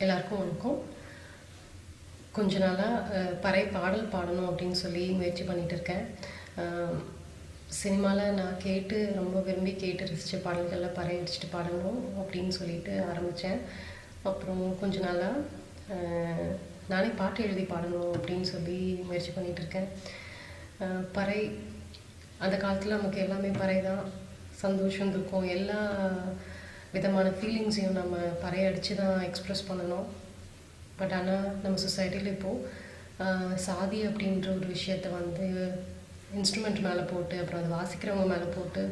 எல்லாருக்கும் வணக்கம். கொஞ்ச நாளாக பறை பாடல் பாடணும் அப்படின்னு சொல்லி முயற்சி பண்ணிகிட்டு இருக்கேன். சினிமாவில் நான் ரொம்ப விரும்பி கேட்டு ரசித்த பாடல்களில் பறை அடிச்சுட்டு பாடணும் அப்படின்னு சொல்லிட்டு ஆரம்பித்தேன். அப்புறம் கொஞ்ச நாளாக நானே பாட்டு எழுதி பாடணும் அப்படின்னு சொல்லி முயற்சி பண்ணிகிட்ருக்கேன். பறை அந்த காலத்தில் நமக்கு எல்லாமே பறை தான். சந்தோஷம், துக்கம், எல்லா விதமான ஃபீலிங்ஸையும் நம்ம பறை அடித்து தான் எக்ஸ்ப்ரெஸ் பண்ணணும். பட் ஆனால் நம்ம சொசைட்டியில் இப்போது சாதி அப்படின்ற ஒரு விஷயத்தை இன்ஸ்ட்ருமெண்ட் மேலே போட்டு அப்புறம் அதை வாசிக்கிறவங்க மேலே போட்டு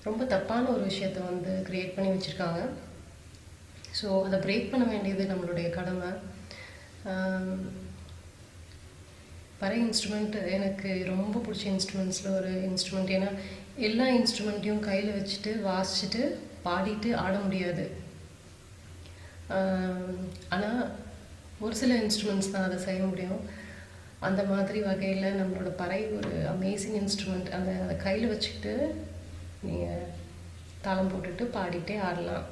ரொம்ப தப்பான ஒரு விஷயத்தை க்ரியேட் பண்ணி வச்சுருக்காங்க. ஸோ அதை பிரேக் பண்ண வேண்டியது நம்மளுடைய கடமை. பறை இன்ஸ்ட்ருமெண்ட் எனக்கு ரொம்ப பிடிச்ச இன்ஸ்ட்ருமெண்ட்ஸில் ஒரு இன்ஸ்ட்ருமெண்ட். ஏன்னா எல்லா இன்ஸ்ட்ருமெண்ட்டையும் கையில் வச்சுட்டு வாசிச்சுட்டு பாடிட்டு ஆட முடியாது. ஆனால் ஒரு சில இன்ஸ்ட்ருமெண்ட்ஸ் தான் அதை செய்ய முடியும். அந்த மாதிரி வகையில் நம்மளோட பறை ஒரு அமேசிங் இன்ஸ்ட்ருமெண்ட். அதை கையில் வச்சுக்கிட்டு நீங்கள் தாளம் போட்டுட்டு பாடிட்டே ஆடலாம்.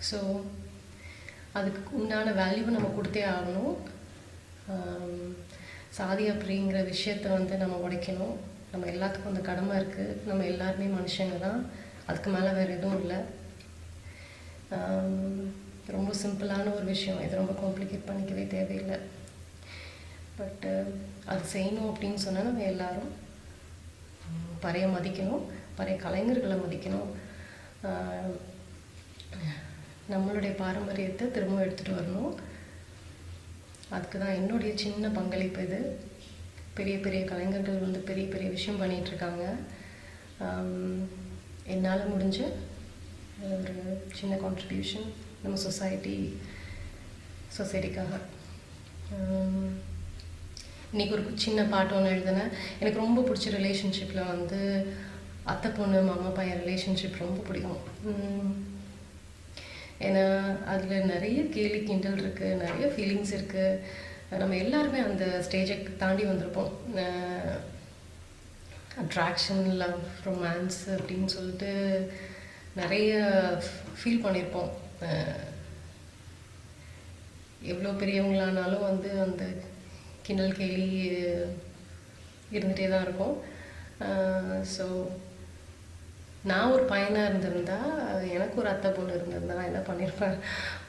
ஸோ அதுக்கு உண்டான வேல்யூவை நம்ம கொடுத்தே ஆகணும். சாதி அப்படிங்கிற விஷயத்தை நம்ம உடைக்கணும். நம்ம எல்லாத்துக்கும் அந்த கடமை இருக்குது. நம்ம எல்லாருமே மனுஷங்க தான், அதுக்கு மேலே வேறு எதுவும் இல்லை. ரொம்ப சிம்பிளான ஒரு விஷயம், இது ரொம்ப காம்ப்ளிகேட் பண்ணிக்கவே தேவையில்லை. பட்டு அது செய்யணும் அப்படின்னு சொன்னால் நம்ம எல்லோரும் பறையை மதிக்கணும், பறைய கலைஞர்களை மதிக்கணும். நம்மளுடைய பாரம்பரியத்தை திரும்ப எடுத்துகிட்டு வரணும். அதுக்கு தான் என்னுடைய சின்ன பங்களிப்பு இது. பெரிய பெரிய கலைஞர்கள் பெரிய பெரிய விஷயம் பண்ணிகிட்ருக்காங்க. என்னால் முடிஞ்ச ஒரு சின்ன கான்ட்ரிபியூஷன் நம்ம சொசைட்டிக்காக. இன்றைக்கி ஒரு சின்ன பாட்டு ஒன்று எழுதினேன். எனக்கு ரொம்ப பிடிச்ச ரிலேஷன்ஷிப்பில் அத்தை பொண்ணு மாமா பையன் ரிலேஷன்ஷிப் ரொம்ப பிடிக்கும். ஏன்னா அதில் நிறைய கேலி கிண்டல் இருக்குது, நிறைய ஃபீலிங்ஸ் இருக்குது. நம்ம எல்லாருமே அந்த ஸ்டேஜை தாண்டி வந்திருப்போம். அட்ராக்ஷன், லவ், ரொமான்ஸ் அப்படின்னு சொல்லிட்டு நிறைய ஃபீல் பண்ணியிருப்போம். எவ்வளோ பெரியவங்களானாலும் அந்த கிண்டல் கேலி இருந்துகிட்டே தான் இருக்கும். ஸோ நான் ஒரு பையனாக இருந்திருந்தா, எனக்கு ஒரு அத்தை பொண்ணு இருந்திருந்தா நான் என்ன பண்ணியிருப்பேன்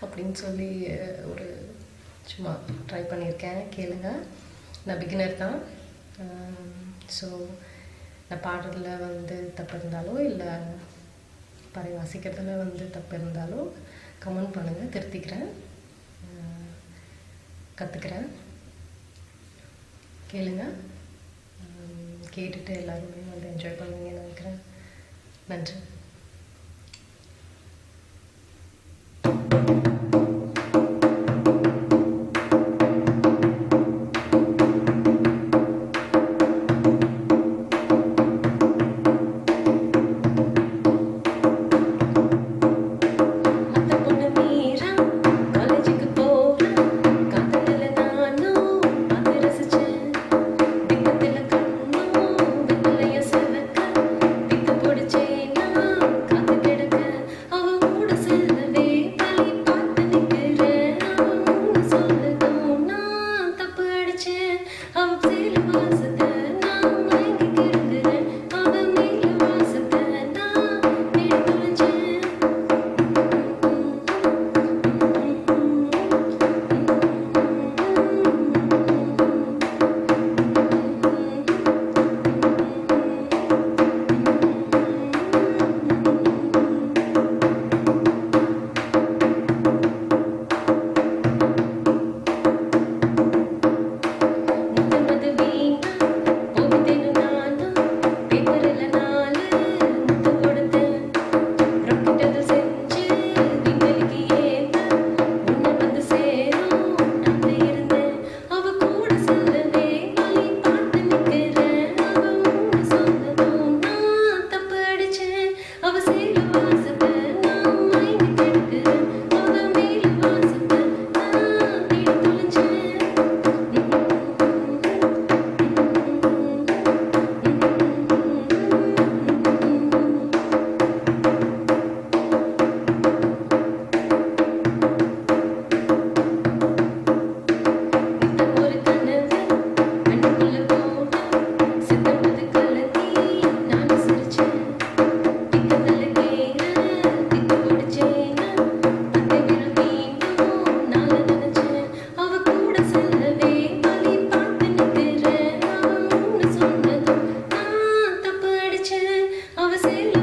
அப்படின்னு சொல்லி ஒரு சும்மா ட்ரை பண்ணியிருக்கேன். கேளுங்க. நான் பிகினர் தான். ஸோ நான் பாடுறதுல தப்பு இருந்தாலோ இல்லை பறை வாசிக்கிறதுல தப்பு இருந்தாலோ கமெண்ட் பண்ணுங்கள், திருத்திக்கிறேன், கற்றுக்கிறேன். கேளுங்க. கேட்டுட்டு எல்லாருமே என்ஜாய் பண்ணுவீங்கன்னு நினைக்கிறேன். நன்றி. அவ சேல